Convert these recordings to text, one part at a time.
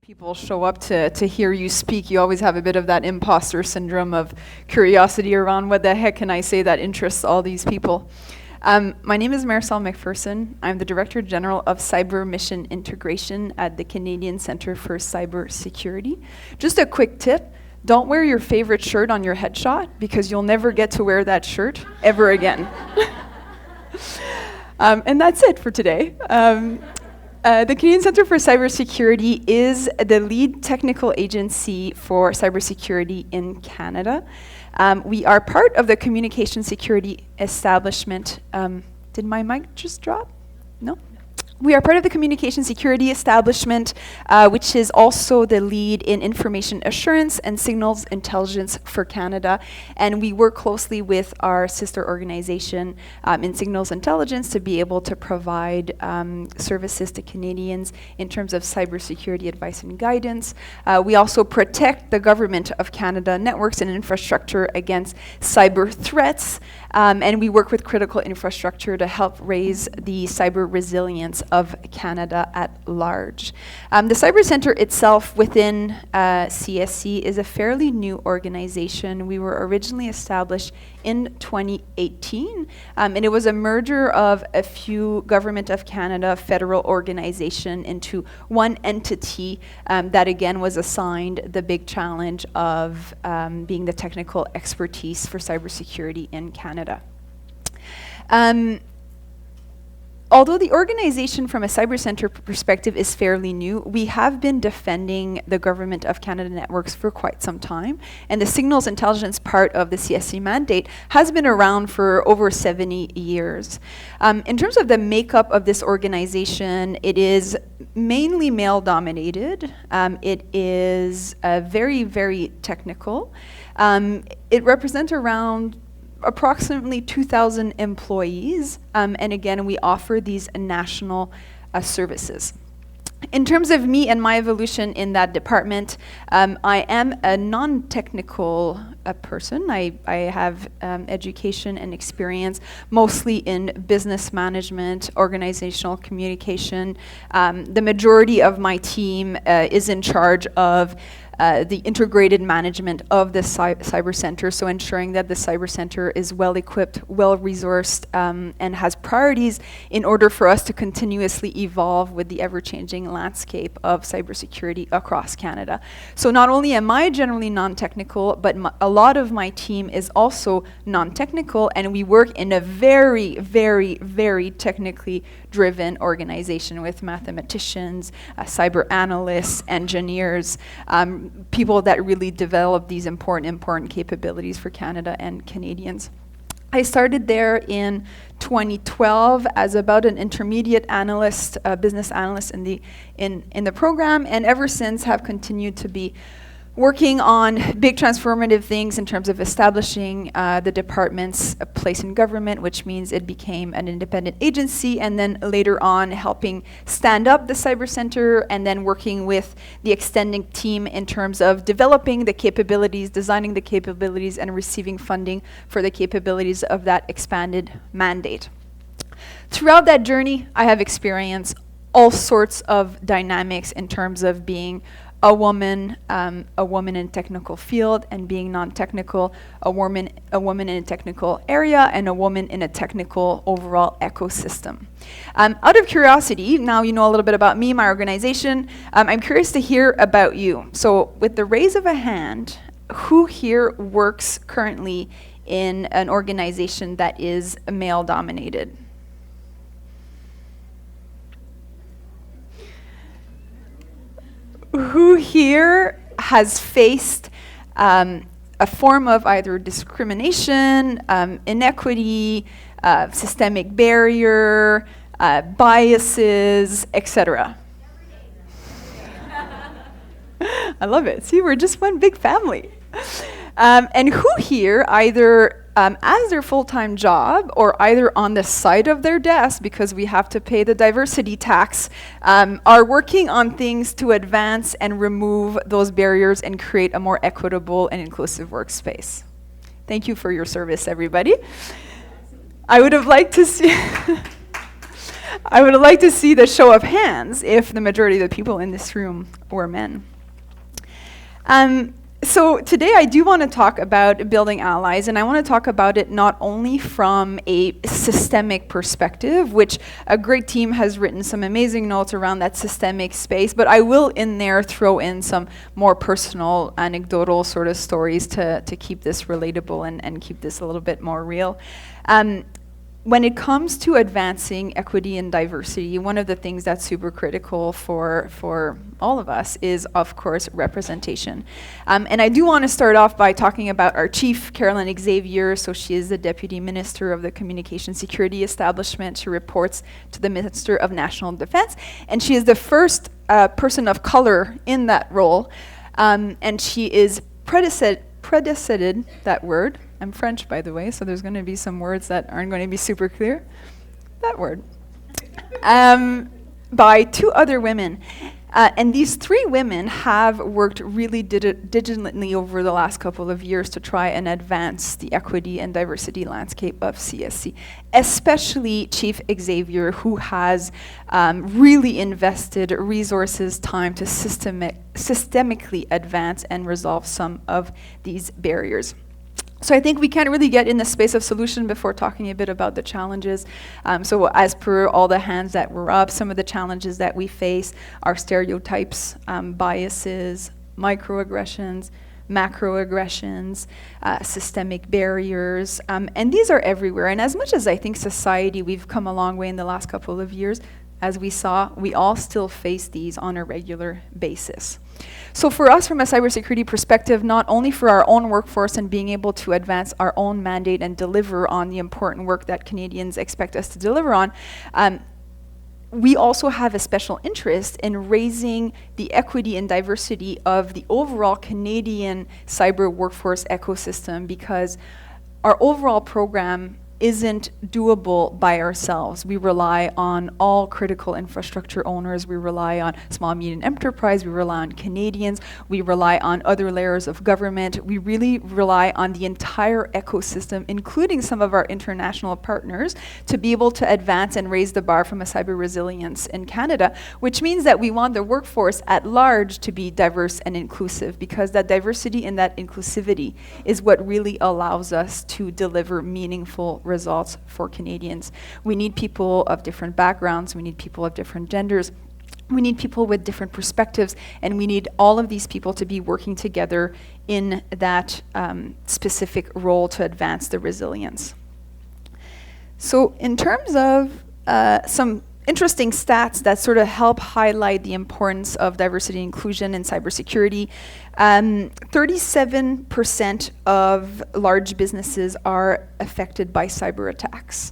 people show up to hear you speak, you always have a bit of that imposter syndrome of curiosity around what the heck can I say that interests all these people. My name is Marysol McPherson. I'm the Director General of Cyber Mission Integration at the Canadian Centre for Cybersecurity. Just a quick tip, don't wear your favorite shirt on your headshot because you'll never get to wear that shirt ever again. And that's it for today. The Canadian Centre for Cybersecurity is the lead technical agency for cybersecurity in Canada. We are part of the communication security establishment. Did my mic just drop? No? We are part of the communication security establishment, which is also the lead in information assurance and signals intelligence for Canada. And we work closely with our sister organization in signals intelligence to be able to provide services to Canadians in terms of cybersecurity advice and guidance. We also protect the government of Canada networks and infrastructure against cyber threats. And we work with critical infrastructure to help raise the cyber resilience of Canada at large. The Cyber Centre itself within CSC is a fairly new organization. We were originally established in 2018, and it was a merger of a few Government of Canada federal organization into one entity that again was assigned the big challenge of being the technical expertise for cybersecurity in Canada. Although the organization from a Cyber Centre perspective is fairly new, we have been defending the Government of Canada networks for quite some time, and the signals intelligence part of the CSC mandate has been around for over 70 years. In terms of the makeup of this organization, it is mainly male-dominated. It is very, very technical. It represents around approximately 2,000 employees, and again, we offer these national services. In terms of me and my evolution in that department, I am a non-technical person. I have education and experience mostly in business management, organizational communication. The majority of my team is in charge of the integrated management of the Cyber Centre, so ensuring that the Cyber Centre is well-equipped, well-resourced, and has priorities in order for us to continuously evolve with the ever-changing landscape of cybersecurity across Canada. So not only am I generally non-technical, but a lot of my team is also non-technical, and we work in a very, very, very technically driven organization with mathematicians, cyber analysts, engineers, people that really develop these important capabilities for Canada and Canadians. I started there in 2012 as about an intermediate analyst, business analyst in the program, and ever since have continued to be working on big transformative things in terms of establishing the department's place in government, which means it became an independent agency, and then later on helping stand up the Cyber Centre, and then working with the extending team in terms of developing the capabilities, designing the capabilities, and receiving funding for the capabilities of that expanded mandate. Throughout that journey, I have experienced all sorts of dynamics in terms of being a woman in a technical field, and being non-technical, a woman in a technical area, and a woman in a technical overall ecosystem. Out of curiosity, now you know a little bit about me, my organization, I'm curious to hear about you. So with the raise of a hand, who here works currently in an organization that is male-dominated? Who here has faced a form of either discrimination, inequity, systemic barrier, biases, etc.? I love it. See, we're just one big family. And who here either as their full-time job or either on the side of their desk, because we have to pay the diversity tax, are working on things to advance and remove those barriers and create a more equitable and inclusive workspace? Thank you for your service, everybody. I would have liked to see I would like to see the show of hands if the majority of the people in this room were men. So today I do want to talk about building allies, and I want to talk about it not only from a systemic perspective, which a great team has written some amazing notes around that systemic space, but I will in there throw in some more personal, anecdotal sort of stories to keep this relatable and keep this a little bit more real. When it comes to advancing equity and diversity, one of the things that's super critical for all of us is, of course, representation. And I do want to start off by talking about our chief, Carolyn Xavier. So she is the Deputy Minister of the Communication Security Establishment. She reports to the Minister of National Defense. And she is the first person of color in that role. And she is predeceased, that word. I'm French, by the way, so there's going to be some words that aren't going to be super clear. That word. By two other women. And these three women have worked really diligently over the last couple of years to try and advance the equity and diversity landscape of CSC, especially Chief Xavier, who has really invested resources, time to systemically advance and resolve some of these barriers. So I think we can't really get in the space of solution before talking a bit about the challenges. So as per all the hands that were up, some of the challenges that we face are stereotypes, biases, microaggressions, macroaggressions, systemic barriers, and these are everywhere. And as much as I think society, we've come a long way in the last couple of years, as we saw, we all still face these on a regular basis. So for us, from a cybersecurity perspective, not only for our own workforce and being able to advance our own mandate and deliver on the important work that Canadians expect us to deliver on, we also have a special interest in raising the equity and diversity of the overall Canadian cyber workforce ecosystem, because our overall program isn't doable by ourselves. We rely on all critical infrastructure owners. We rely on small, medium enterprise. We rely on Canadians. We rely on other layers of government. We really rely on the entire ecosystem, including some of our international partners, to be able to advance and raise the bar from a cyber resilience in Canada, which means that we want the workforce at large to be diverse and inclusive, because that diversity and that inclusivity is what really allows us to deliver meaningful results for Canadians. We need people of different backgrounds, we need people of different genders, we need people with different perspectives, and we need all of these people to be working together in that specific role to advance the resilience. So in terms of some interesting stats that sort of help highlight the importance of diversity and inclusion in cybersecurity. 37% of large businesses are affected by cyber attacks.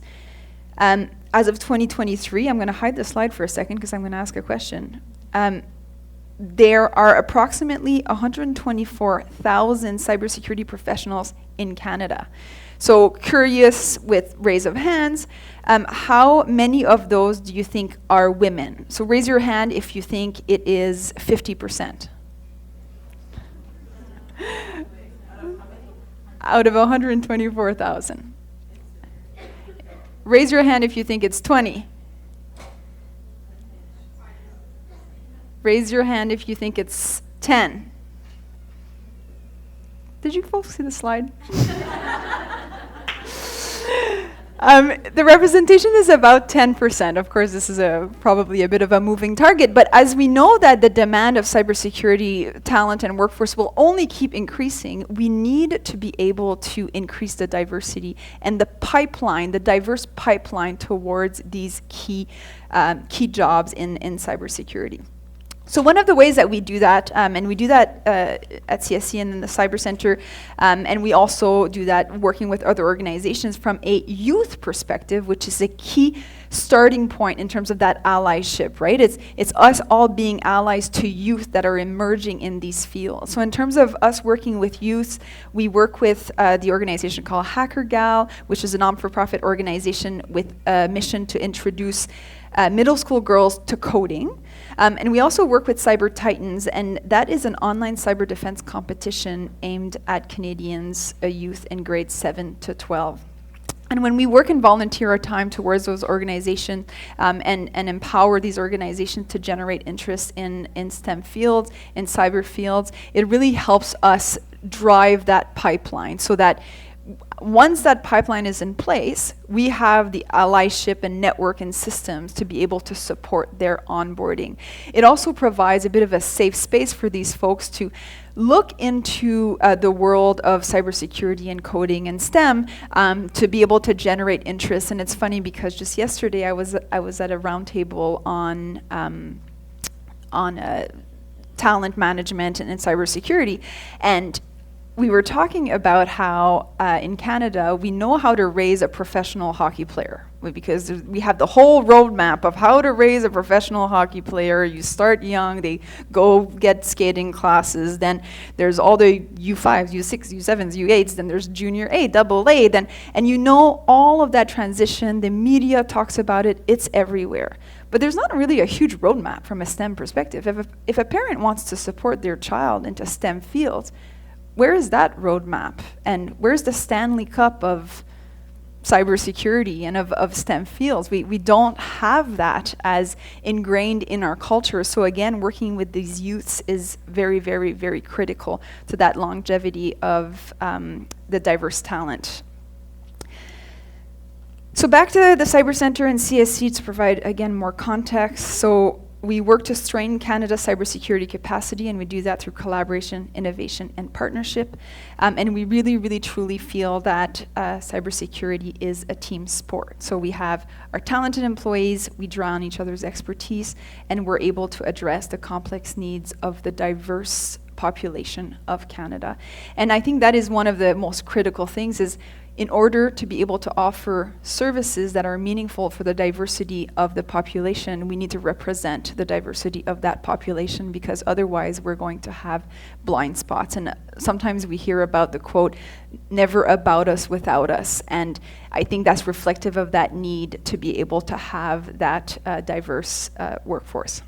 As of 2023, I'm going to hide the slide for a second because I'm going to ask a question. There are approximately 124,000 cybersecurity professionals in Canada. So curious, with raise of hands, how many of those do you think are women? So raise your hand if you think it is 50%. Out of 124,000. Raise your hand if you think it's 20. Raise your hand if you think it's 10. Did you folks see the slide? The representation is about 10%. Of course, this is probably a bit of a moving target, but as we know that the demand of cybersecurity talent and workforce will only keep increasing, we need to be able to increase the diversity and the pipeline, the diverse pipeline towards these key jobs in cybersecurity. So one of the ways that we do that, and we do that at CSC and in the Cyber Center, and we also do that working with other organizations from a youth perspective, which is a key starting point in terms of that allyship, right? It's us all being allies to youth that are emerging in these fields. So in terms of us working with youth, we work with the organization called HackerGal, which is a non-for-profit organization with a mission to introduce middle school girls to coding. And we also work with Cyber Titans, and that is an online cyber defense competition aimed at Canadians, youth in grades 7 to 12. And when we work and volunteer our time towards those organizations and empower these organizations to generate interest in STEM fields, in cyber fields, it really helps us drive that pipeline so that once that pipeline is in place, we have the allyship and network and systems to be able to support their onboarding. It also provides a bit of a safe space for these folks to look into the world of cybersecurity and coding and STEM to be able to generate interest. And it's funny because just yesterday I was at a roundtable on talent management and cybersecurity, and we were talking about how in Canada we know how to raise a professional hockey player because we have the whole roadmap of how to raise a professional hockey player. You start young, they go get skating classes, then there's all the U5s, U6s, U7s, U8s, then there's junior A, double A, and you know all of that transition, the media talks about it, it's everywhere. But there's not really a huge roadmap from a STEM perspective. If a parent wants to support their child into STEM fields, where is that roadmap? And where's the Stanley Cup of cybersecurity and of STEM fields? We don't have that as ingrained in our culture. So again, working with these youths is very, very, very critical to that longevity of the diverse talent. So back to the Cyber Centre and CSC to provide, again, more context. So we work to strengthen Canada's cybersecurity capacity, and we do that through collaboration, innovation, and partnership. And we really, really, truly feel that cybersecurity is a team sport. So we have our talented employees, we draw on each other's expertise, and we're able to address the complex needs of the diverse population of Canada. And I think that is one of the most critical things is in order to be able to offer services that are meaningful for the diversity of the population, we need to represent the diversity of that population because otherwise we're going to have blind spots. And sometimes we hear about the quote, never about us without us. And I think that's reflective of that need to be able to have that diverse workforce.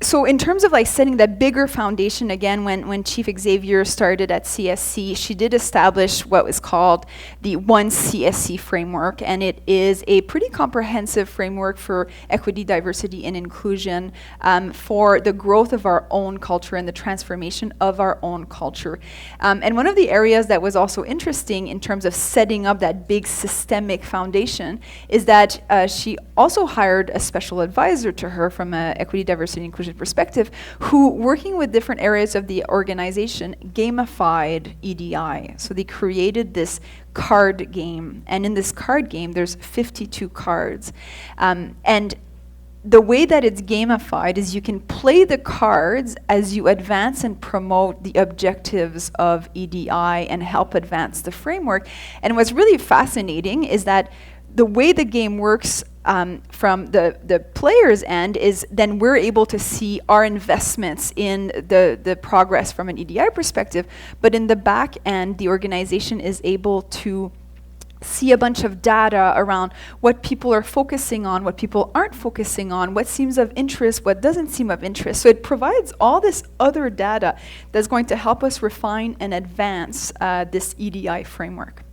So in terms of like setting that bigger foundation, again, when Chief Xavier started at CSC, she did establish what was called the One CSC framework, and it is a pretty comprehensive framework for equity, diversity, and inclusion for the growth of our own culture and the transformation of our own culture. And one of the areas that was also interesting in terms of setting up that big systemic foundation is that she also hired a special advisor to her from an equity, diversity, and inclusion perspective, who, working with different areas of the organization, gamified EDI. So they created this card game, and in this card game, there's 52 cards. And the way that it's gamified is you can play the cards as you advance and promote the objectives of EDI and help advance the framework. And what's really fascinating is that the way the game works from the player's end is then we're able to see our investments in the progress from an EDI perspective, but in the back end, the organization is able to see a bunch of data around what people are focusing on, what people aren't focusing on, what seems of interest, what doesn't seem of interest. So it provides all this other data that's going to help us refine and advance this EDI framework.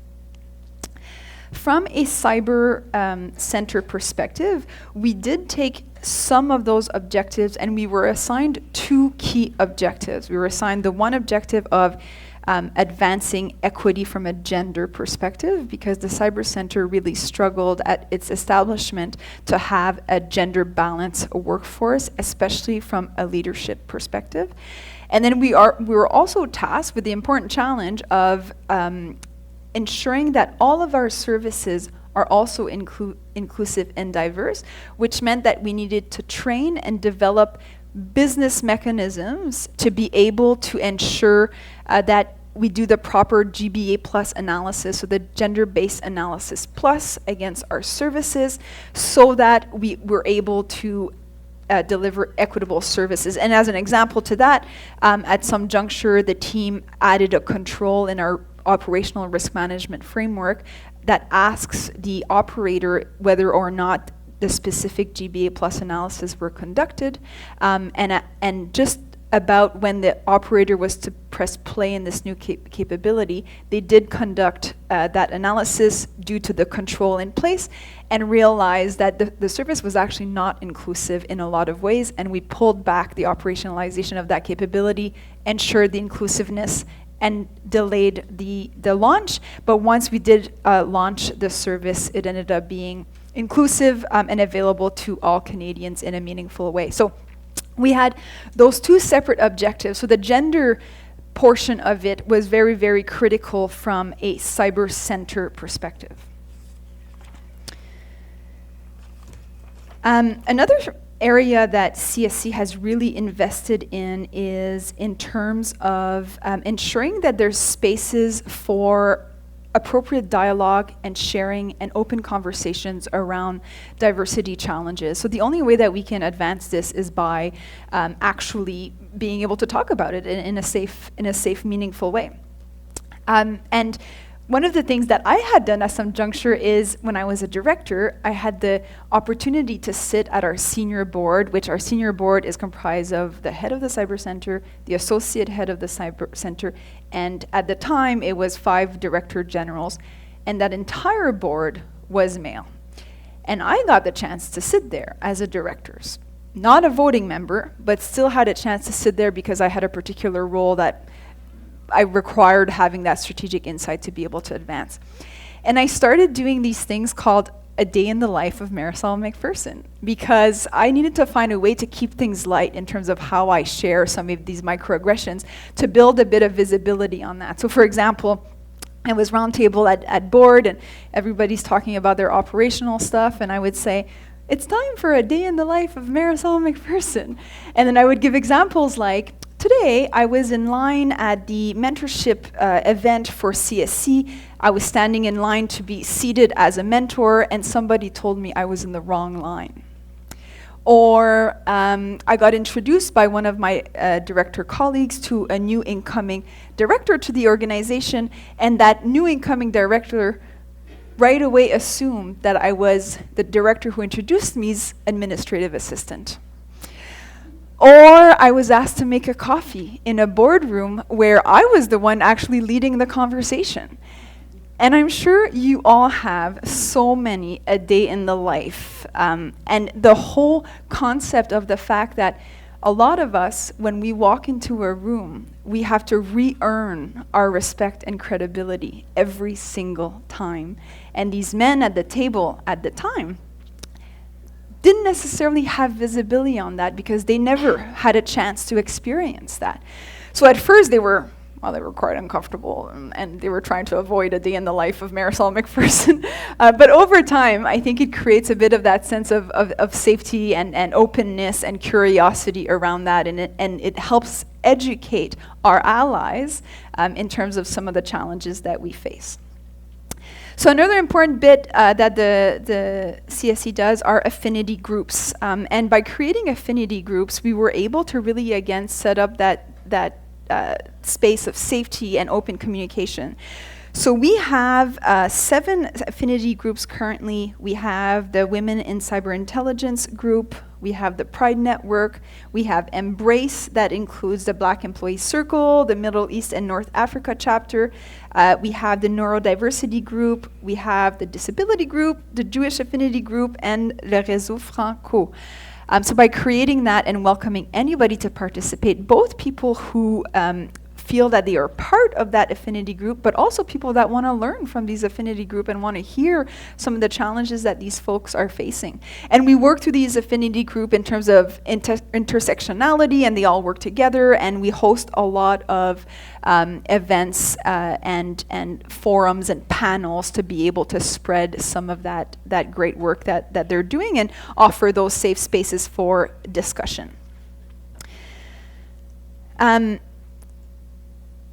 From a cyber center perspective, we did take some of those objectives and we were assigned two key objectives. We were assigned the one objective of advancing equity from a gender perspective, because the Cyber Center really struggled at its establishment to have a gender balanced workforce, especially from a leadership perspective. And then we were also tasked with the important challenge of ensuring that all of our services are also inclusive and diverse, which meant that we needed to train and develop business mechanisms to be able to ensure that we do the proper GBA plus analysis, so the gender-based analysis plus against our services, so that we were able to deliver equitable services. And as an example to that, at some juncture, the team added a control in our operational risk management framework that asks the operator whether or not the specific GBA plus analysis were conducted, and just about when the operator was to press play in this new capability, they did conduct that analysis due to the control in place and realized that the service was actually not inclusive in a lot of ways, and we pulled back the operationalization of that capability, ensured the inclusiveness, and delayed the launch. But once we did launch the service, it ended up being inclusive and available to all Canadians in a meaningful way. So we had those two separate objectives. So the gender portion of it was very, very critical from a cyber center perspective. Another area that CSC has really invested in is in terms of ensuring that there's spaces for appropriate dialogue and sharing and open conversations around diversity challenges. So the only way that we can advance this is by actually being able to talk about it in a safe, meaningful way. And one of the things that I had done at some juncture is when I was a director, I had the opportunity to sit at our senior board, which our senior board is comprised of the head of the cyber center, the associate head of the cyber center, and at the time it was 5 director generals, and that entire board was male. And I got the chance to sit there as a director, not a voting member, but still had a chance to sit there because I had a particular role that I required having that strategic insight to be able to advance. And I started doing these things called a day in the life of Marysol McPherson, because I needed to find a way to keep things light in terms of how I share some of these microaggressions to build a bit of visibility on that. So for example, I was roundtable at board and everybody's talking about their operational stuff, and I would say, it's time for a day in the life of Marysol McPherson. And then I would give examples like, today, I was in line at the mentorship event for CSC. I was standing in line to be seated as a mentor, and somebody told me I was in the wrong line. Or I got introduced by one of my director colleagues to a new incoming director to the organization, and that new incoming director right away assumed that I was the director who introduced me's administrative assistant. Or I was asked to make a coffee in a boardroom where I was the one actually leading the conversation. And I'm sure you all have so many a day in the life. And the whole concept of the fact that a lot of us, when we walk into a room, we have to re-earn our respect and credibility every single time. And these men at the table at the time didn't necessarily have visibility on that because they never had a chance to experience that. So at first they were quite uncomfortable and they were trying to avoid a day in the life of Marysol McPherson. But over time, I think it creates a bit of that sense of safety and openness and curiosity around that, and it helps educate our allies in terms of some of the challenges that we face. So another important bit that the CSC does are affinity groups. And by creating affinity groups, we were able to really, again, set up that space of safety and open communication. So we have 7 affinity groups currently. We have the Women in Cyber Intelligence group. We have the Pride Network. We have Embrace, that includes the Black Employee Circle, the Middle East and North Africa chapter. We have the Neurodiversity group. We have the Disability group, the Jewish Affinity group, and Le Réseau Franco. So by creating that and welcoming anybody to participate, both people who feel that they are part of that affinity group, but also people that want to learn from these affinity group and want to hear some of the challenges that these folks are facing. And we work through these affinity group in terms of intersectionality, and they all work together, and we host a lot of events and forums and panels to be able to spread some of that great work that they're doing and offer those safe spaces for discussion.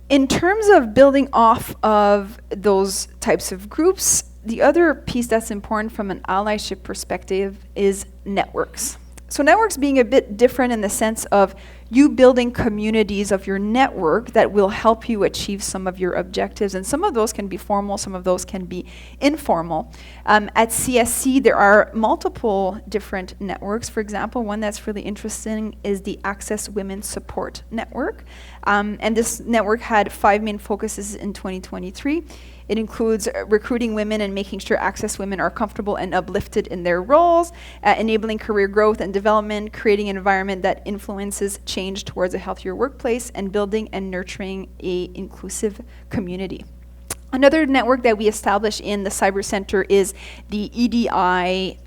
In terms of building off of those types of groups, the other piece that's important from an allyship perspective is networks. So networks being a bit different in the sense of you building communities of your network that will help you achieve some of your objectives. And some of those can be formal, some of those can be informal. At CSC, there are multiple different networks. For example, one that's really interesting is the Access Women Support Network. And this network had 5 main focuses in 2023. It includes recruiting women and making sure Access women are comfortable and uplifted in their roles, enabling career growth and development, creating an environment that influences change towards a healthier workplace, and building and nurturing an inclusive community. Another network that we established in the Cyber Center is the EDI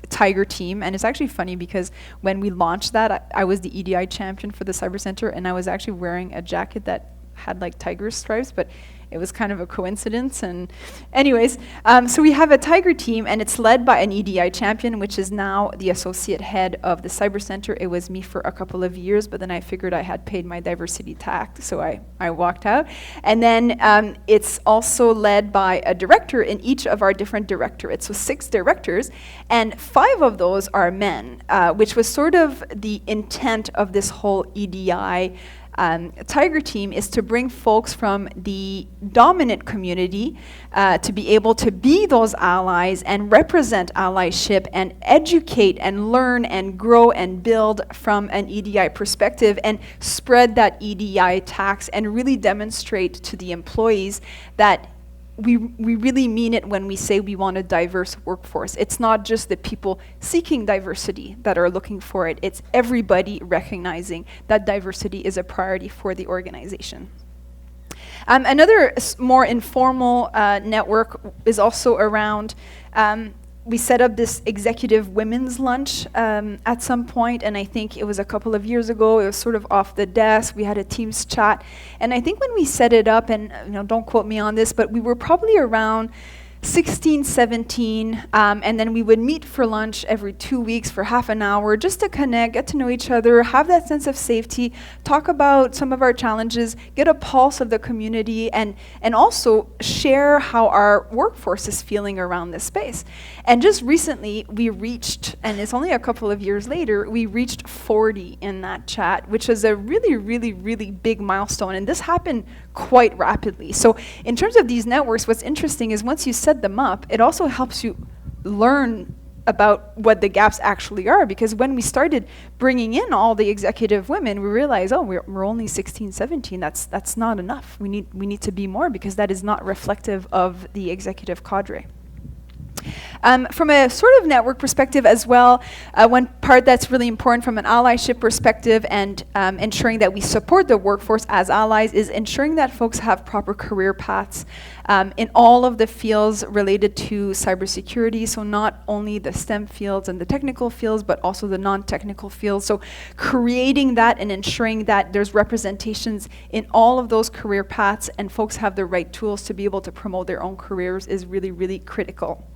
Tiger Team. And it's actually funny because when we launched that, I was the EDI champion for the Cyber Center, and I was actually wearing a jacket that had like tiger stripes, but it was kind of a coincidence. And anyways, so we have a Tiger Team, and it's led by an EDI champion, which is now the associate head of the Cyber Center. It was me for a couple of years, but then I figured I had paid my diversity tax, so I walked out. And then it's also led by a director in each of our different directorates, so 6 directors, and 5 of those are men, which was sort of the intent of this whole EDI Tiger Team, is to bring folks from the dominant community to be able to be those allies and represent allyship and educate and learn and grow and build from an EDI perspective, and spread that EDI tax and really demonstrate to the employees that we really mean it when we say we want a diverse workforce. It's not just the people seeking diversity that are looking for it. It's everybody recognizing that diversity is a priority for the organization. Another more informal network is also around we set up this executive women's lunch at some point, and I think it was a couple of years ago. It was sort of off the desk. We had a Teams chat, and I think when we set it up, and don't quote me on this, but we were probably around 16, 17, and then we would meet for lunch every 2 weeks for half an hour just to connect, get to know each other, have that sense of safety, talk about some of our challenges, get a pulse of the community, and also share how our workforce is feeling around this space. And just recently, we reached, and it's only a couple of years later, we reached 40 in that chat, which is a really, really, really big milestone, and this happened quite rapidly. So in terms of these networks, what's interesting is once you set them up, it also helps you learn about what the gaps actually are, because when we started bringing in all the executive women, we realized, oh, we're only 16, 17. That's not enough. We need to be more, because that is not reflective of the executive cadre. From a sort of network perspective as well, one part that's really important from an allyship perspective and ensuring that we support the workforce as allies is ensuring that folks have proper career paths in all of the fields related to cybersecurity. So not only the STEM fields and the technical fields, but also the non-technical fields. So creating that and ensuring that there's representations in all of those career paths and folks have the right tools to be able to promote their own careers is really, really critical.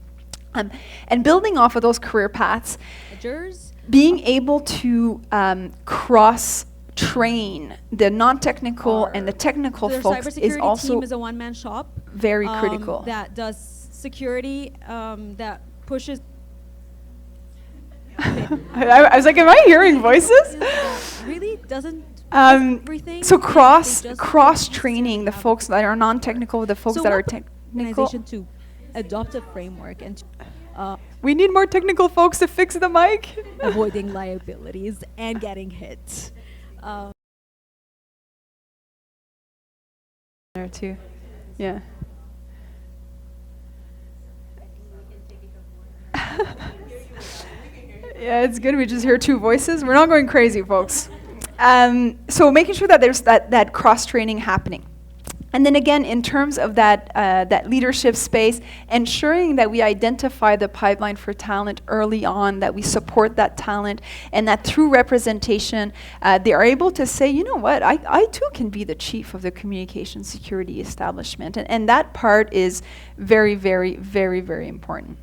And building off of those career paths, being able to cross-train the non-technical and the technical folks is also team is a one-man shop. Very critical. That does security, that pushes. I was like, am I hearing voices? Really doesn't. Everything. So cross-training the folks that are non-technical with the folks that are technical. Organization to adopt a framework and we need more technical folks to fix the mic. Avoiding liabilities and getting hit. There too, yeah. Yeah, it's good. We just hear 2 voices. We're not going crazy, folks. So making sure that there's that cross-training happening. And then again, in terms of that leadership space, ensuring that we identify the pipeline for talent early on, that we support that talent, and that through representation, they are able to say, you know what, I too can be the chief of the communication security establishment. And that part is very, very, very, very important.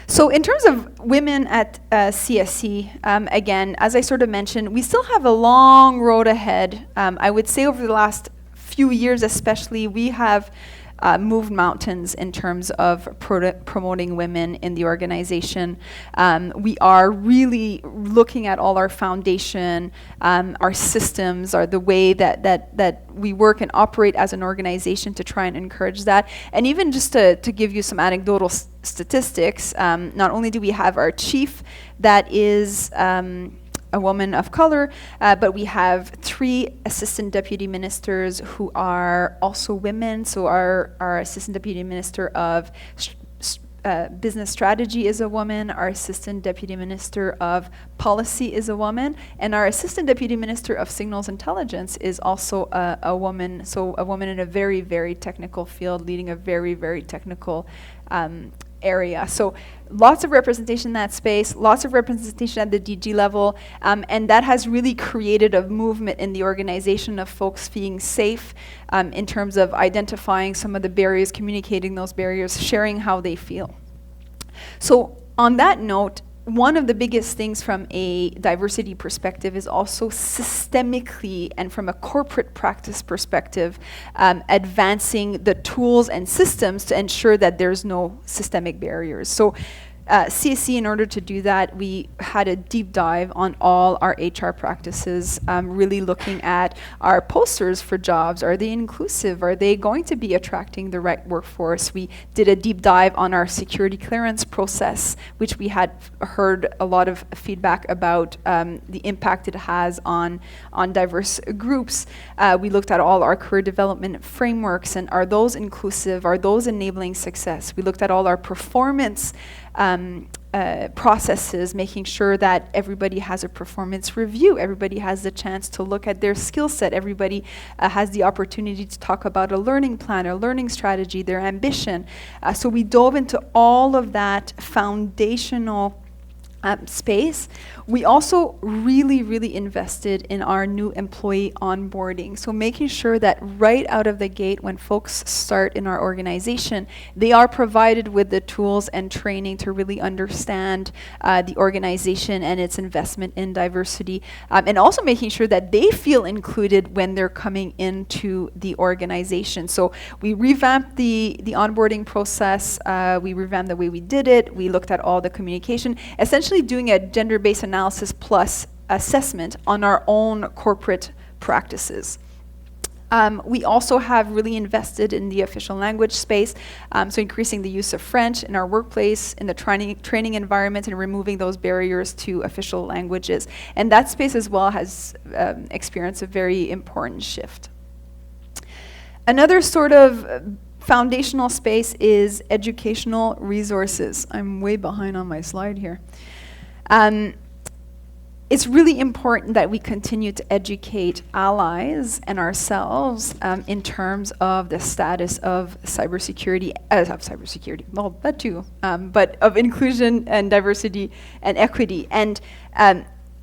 So in terms of women at CSC, again, as I sort of mentioned, we still have a long road ahead. I would say over the last few years especially, we have moved mountains in terms of promoting women in the organization. We are really looking at all our foundation, our systems, are the way that we work and operate as an organization to try and encourage that. And even just to give you some anecdotal statistics, not only do we have our chief that is a woman of color, but we have 3 assistant deputy ministers who are also women. So our assistant deputy minister of business strategy is a woman, our assistant deputy minister of policy is a woman, and our assistant deputy minister of signals intelligence is also a woman. So a woman in a very, very technical field leading a very, very technical area. So lots of representation in that space, lots of representation at the DG level, and that has really created a movement in the organization of folks being safe in terms of identifying some of the barriers, communicating those barriers, sharing how they feel. So on that note, one of the biggest things from a diversity perspective is also systemically and from a corporate practice perspective, advancing the tools and systems to ensure that there's no systemic barriers. So CSC, in order to do that, we had a deep dive on all our HR practices, really looking at our posters for jobs. Are they inclusive? Are they going to be attracting the right workforce? We did a deep dive on our security clearance process, which we had heard a lot of feedback about the impact it has on diverse groups. We looked at all our career development frameworks, and are those inclusive? Are those enabling success? We looked at all our performance processes, making sure that everybody has a performance review, everybody has the chance to look at their skill set, everybody has the opportunity to talk about a learning plan, a learning strategy, their ambition. So we dove into all of that foundational space. We also really, really invested in our new employee onboarding. So making sure that right out of the gate, when folks start in our organization, they are provided with the tools and training to really understand the organization and its investment in diversity, and also making sure that they feel included when they're coming into the organization. So we revamped the onboarding process, we revamped the way we did it, we looked at all the communication, essentially doing a gender-based analysis plus assessment on our own corporate practices. We also have really invested in the official language space, so increasing the use of French in our workplace, in the training environment, and removing those barriers to official languages. And that space as well has experienced a very important shift. Another sort of foundational space is educational resources. I'm way behind on my slide here. It's really important that we continue to educate allies and ourselves in terms of the status of cybersecurity, well, that too, but of inclusion and diversity and equity. And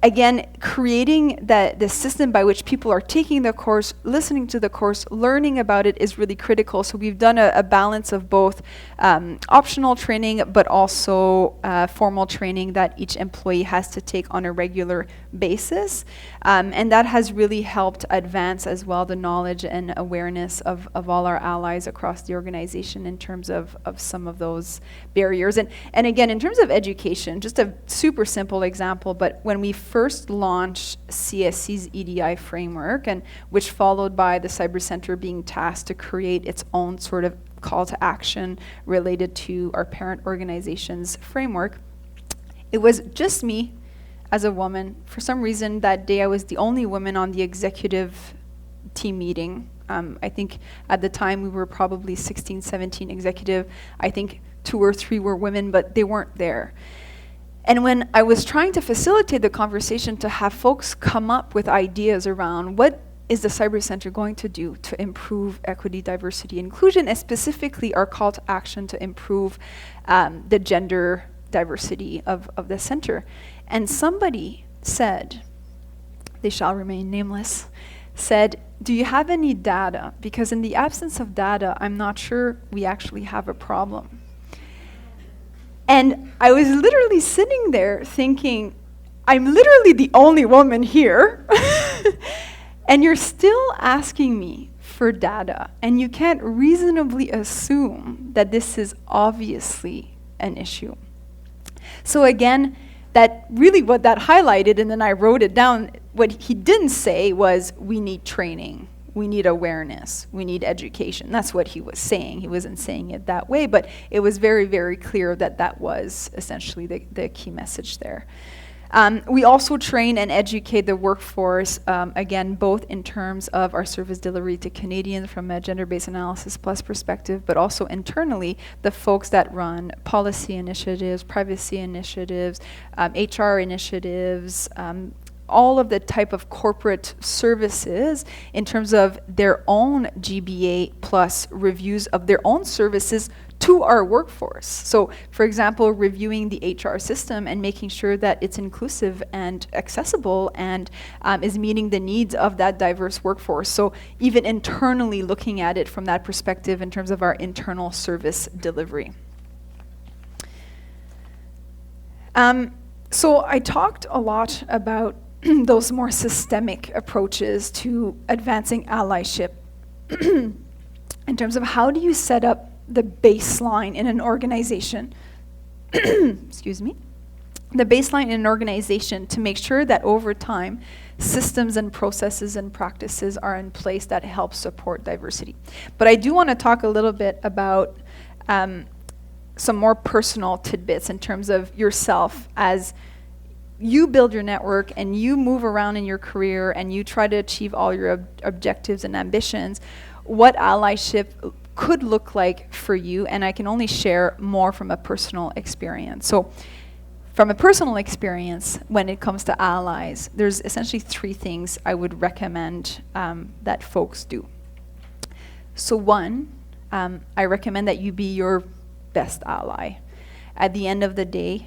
again, creating the system by which people are taking the course, listening to the course, learning about it is really critical. So we've done a balance of both optional training, but also formal training that each employee has to take on a regular basis. And that has really helped advance as well the knowledge and awareness of all our allies across the organization in terms of some of those barriers. And again, in terms of education, just a super simple example, but when we first launched CSC's EDI framework, and which followed by the Cyber Center being tasked to create its own sort of call to action related to our parent organization's framework, it was just me as a woman. For some reason that day I was the only woman on the executive team meeting. I think at the time we were probably 16, 17 executive. I think 2 or 3 were women, but they weren't there. And when I was trying to facilitate the conversation to have folks come up with ideas around what is the Cyber Center going to do to improve equity, diversity, inclusion, and specifically our call to action to improve the gender diversity of the center. And somebody said, they shall remain nameless, said, do you have any data? Because in the absence of data, I'm not sure we actually have a problem. And I was literally sitting there thinking, I'm literally the only woman here, and you're still asking me for data, and you can't reasonably assume that this is obviously an issue. So again, that really what that highlighted, and then I wrote it down, what he didn't say was we need training, we need awareness, we need education. That's what he was saying. He wasn't saying it that way, but it was very, very clear that that was essentially the key message there. We also train and educate the workforce, again, both in terms of our service delivery to Canadians from a gender-based analysis plus perspective, but also internally, the folks that run policy initiatives, privacy initiatives, HR initiatives, all of the type of corporate services in terms of their own GBA plus reviews of their own services to our workforce. So, for example, reviewing the HR system and making sure that it's inclusive and accessible and is meeting the needs of that diverse workforce. So even internally looking at it from that perspective in terms of our internal service delivery. So I talked a lot about those more systemic approaches to advancing allyship in terms of how do you set up the baseline in an organization, excuse me, the baseline in an organization to make sure that over time, systems and processes and practices are in place that help support diversity. But I do want to talk a little bit about some more personal tidbits in terms of yourself as you build your network and you move around in your career and you try to achieve all your objectives and ambitions, what allyship could look like for you, and I can only share more from a personal experience. So from a personal experience, when it comes to allies, there's essentially three things I would recommend that folks do. So one, I recommend that you be your best ally. At the end of the day,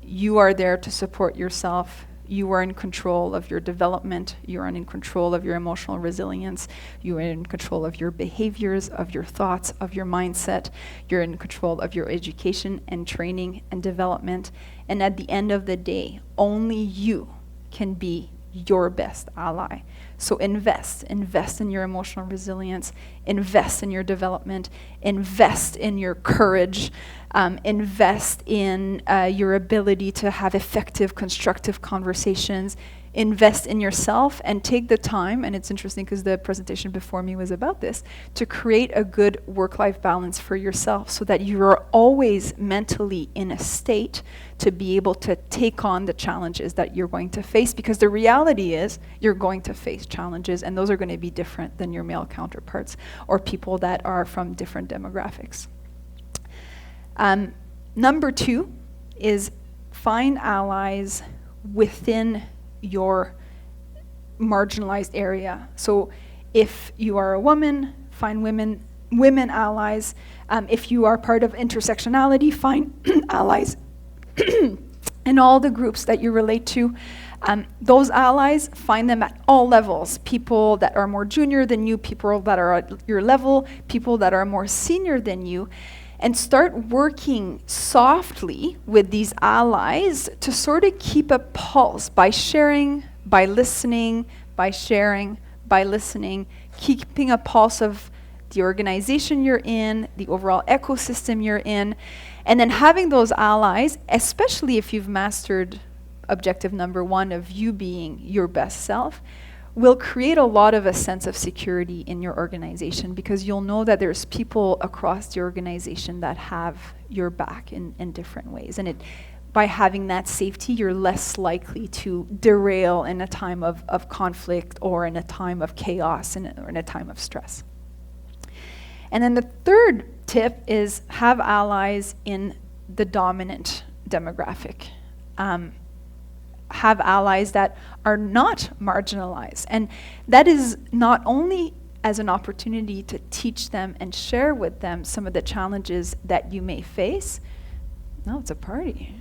you are there to support yourself. You are in control of your development. You are in control of your emotional resilience. You are in control of your behaviors, of your thoughts, of your mindset. You're in control of your education and training and development. And at the end of the day, only you can be your best ally. So invest in your emotional resilience, invest in your development, invest in your courage, invest in your ability to have effective, constructive conversations, invest in yourself, and take the time, and it's interesting because the presentation before me was about this, to create a good work-life balance for yourself so that you are always mentally in a state to be able to take on the challenges that you're going to face, because the reality is you're going to face challenges, and those are going to be different than your male counterparts or people that are from different demographics. Number two is find allies within your marginalized area. So if you are a woman, find women allies. If you are part of intersectionality, find allies in all the groups that you relate to. Those allies, find them at all levels. People that are more junior than you, people that are at your level, people that are more senior than you, and start working softly with these allies to sort of keep a pulse by sharing, by listening, by sharing, by listening, keeping a pulse of the organization you're in, the overall ecosystem you're in, and then having those allies, especially if you've mastered objective number one of you being your best self, will create a lot of a sense of security in your organization, because you'll know that there's people across the organization that have your back in different ways. And by having that safety, you're less likely to derail in a time of conflict or in a time of chaos or in a time of stress. And then the third tip is have allies in the dominant demographic. Have allies that are not marginalized. And that is not only as an opportunity to teach them and share with them some of the challenges that you may face. No, it's a party.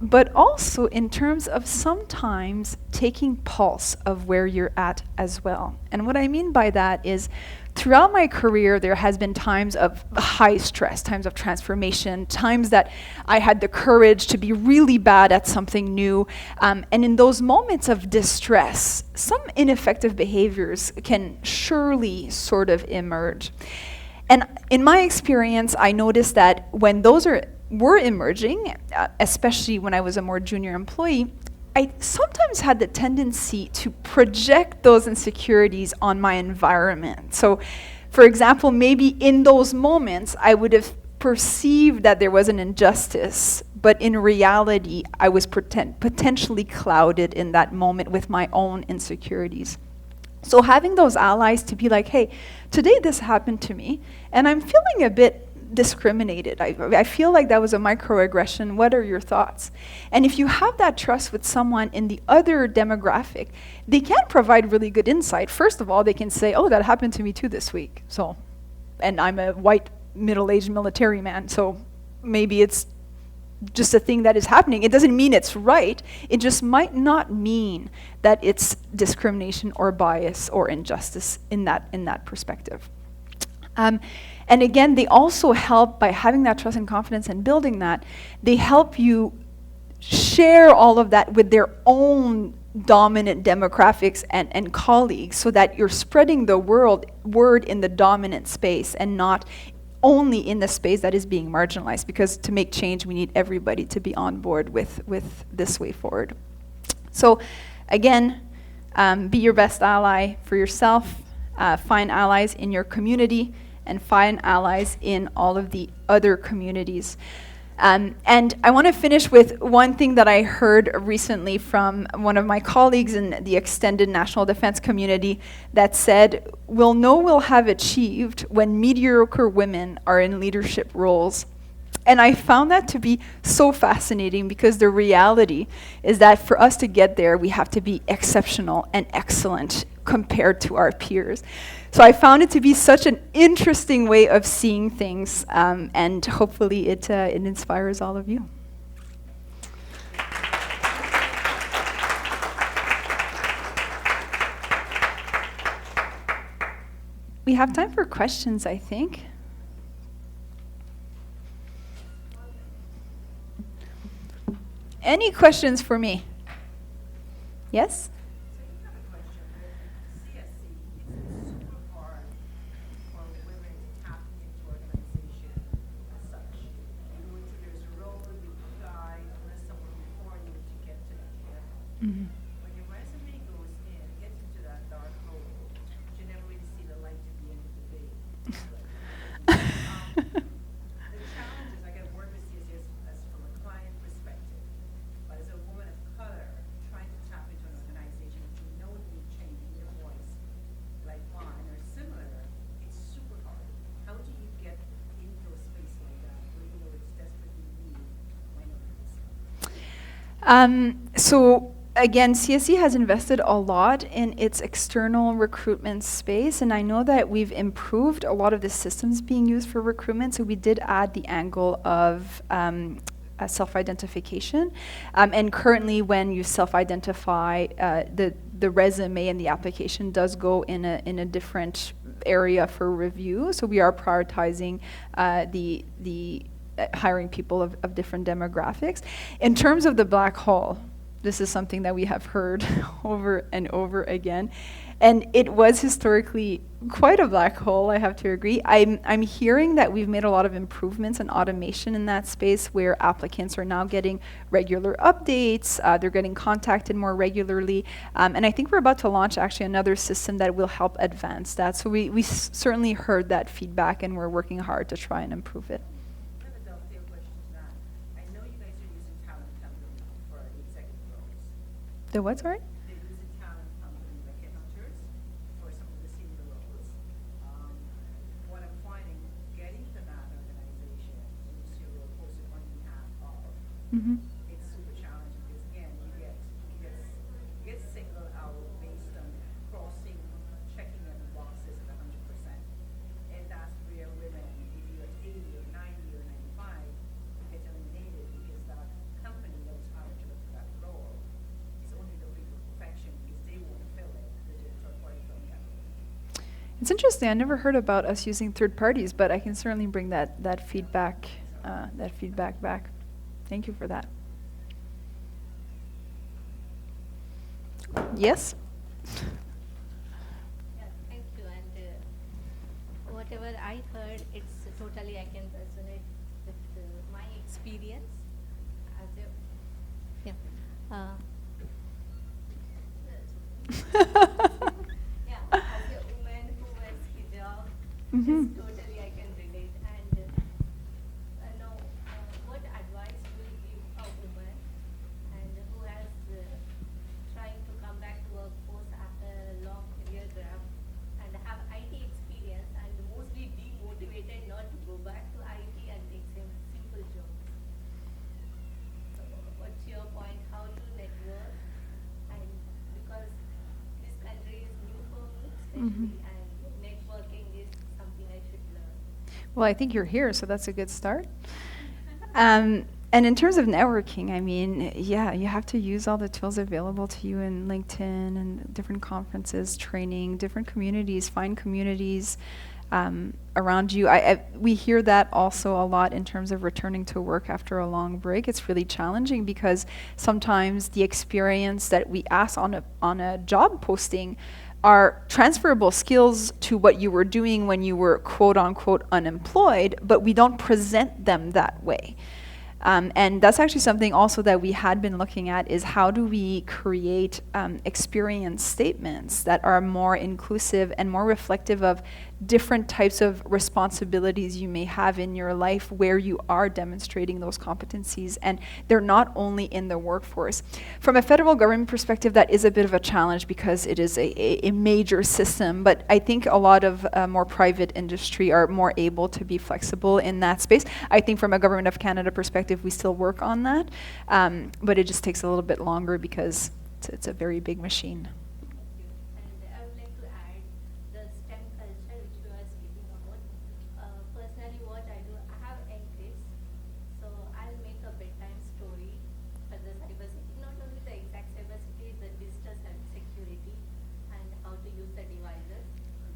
but also in terms of sometimes taking pulse of where you're at as well. And what I mean by that is throughout my career, there has been times of high stress, times of transformation, times that I had the courage to be really bad at something new. And in those moments of distress, some ineffective behaviors can surely sort of emerge. And in my experience, I noticed that when those were emerging, especially when I was a more junior employee, I sometimes had the tendency to project those insecurities on my environment. So, for example, maybe in those moments, I would have perceived that there was an injustice, but in reality, I was potentially clouded in that moment with my own insecurities. So having those allies to be like, hey, today this happened to me, and I'm feeling a bit discriminated. I feel like that was a microaggression. What are your thoughts? And if you have that trust with someone in the other demographic, they can provide really good insight. First of all, they can say, oh, that happened to me too this week. So, and I'm a white, middle-aged military man, so maybe it's just a thing that is happening. It doesn't mean it's right. It just might not mean that it's discrimination or bias or injustice in that perspective. And again, they also help by having that trust and confidence and building that. They help you share all of that with their own dominant demographics and colleagues, so that you're spreading the word in the dominant space and not only in the space that is being marginalized, because to make change, we need everybody to be on board with this way forward. So again, be your best ally for yourself, find allies in your community, and find allies in all of the other communities. And I want to finish with one thing that I heard recently from one of my colleagues in the extended national defense community that said, we'll know we'll have achieved when mediocre women are in leadership roles. And I found that to be so fascinating, because the reality is that for us to get there, we have to be exceptional and excellent compared to our peers. So I found it to be such an interesting way of seeing things, and hopefully it inspires all of you. We have time for questions, I think. Any questions for me? Yes? Mm-hmm. When your resume goes in, gets into that dark hole, you never really see the light at the end of the day. The challenge is I get work with CSS as from a client perspective, but as a woman of color trying to tap into an organization that you know need change in your voice, like mine or similar, it's super hard. How do you get into a space like that where you know it's desperately needed minorities? So again, CSE has invested a lot in its external recruitment space, and I know that we've improved a lot of the systems being used for recruitment. So we did add the angle of self-identification, and currently when you self-identify, the resume and the application does go in a different area for review. So we are prioritizing the hiring people of different demographics. In terms of the black hole, this is something that we have heard over and over again. And it was historically quite a black hole, I have to agree. I'm hearing that we've made a lot of improvements and automation in that space, where applicants are now getting regular updates, they're getting contacted more regularly. And I think we're about to launch actually another system that will help advance that. So we certainly heard that feedback, and we're working hard to try and improve it. The what, sorry? They're using talent companies like headhunters for some of the senior roles. What I'm finding, getting to that organization, which you will posted on behalf of, it's super challenging, because again, you get singled out based on crossing, checking on the boxes at 100%. And that's where women, if you're at 80 or 90 or 95, you get eliminated, because that company that was It's interesting. I never heard about us using third parties, but I can certainly bring that feedback back. Thank you for that. Yes. Yeah, thank you. And whatever I heard, it's totally I can resonate with my experience as a yeah, as a woman who wears hijab, Mhm. it's totally I can relate. And now, what advice will you give a woman and who has trying to come back to workforce after a long career gap and have IT experience and mostly demotivated not to go back to IT and take some simple jobs? So what's your point? How to network? And because this country is new for me, especially, and networking is something I should learn. Well, I think you're here, so that's a good start. And in terms of networking, I mean, yeah, you have to use all the tools available to you in LinkedIn and different conferences, training, different communities, find communities around you. We hear that also a lot in terms of returning to work after a long break. It's really challenging because sometimes the experience that we ask on a job posting are transferable skills to what you were doing when you were quote unquote unemployed, but we don't present them that way. And that's actually something also that we had been looking at is how do we create experience statements that are more inclusive and more reflective of different types of responsibilities you may have in your life where you are demonstrating those competencies, and they're not only in the workforce. From a federal government perspective, that is a bit of a challenge because it is a major system, but I think a lot of more private industry are more able to be flexible in that space. I think from a Government of Canada perspective, we still work on that, but it just takes a little bit longer because it's a very big machine. Thank you. And I would like to add the STEM culture which you are speaking about. Personally, what I do, I have young kids, so I'll make a bedtime story for the cybersecurity, not only the exact cybersecurity, the digital security and how to use the devices.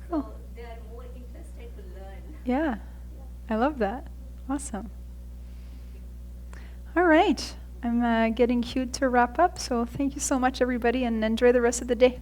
Cool. So they are more interested to learn. Yeah, I love that. Awesome. All right, I'm getting cued to wrap up, so thank you so much, everybody, and enjoy the rest of the day.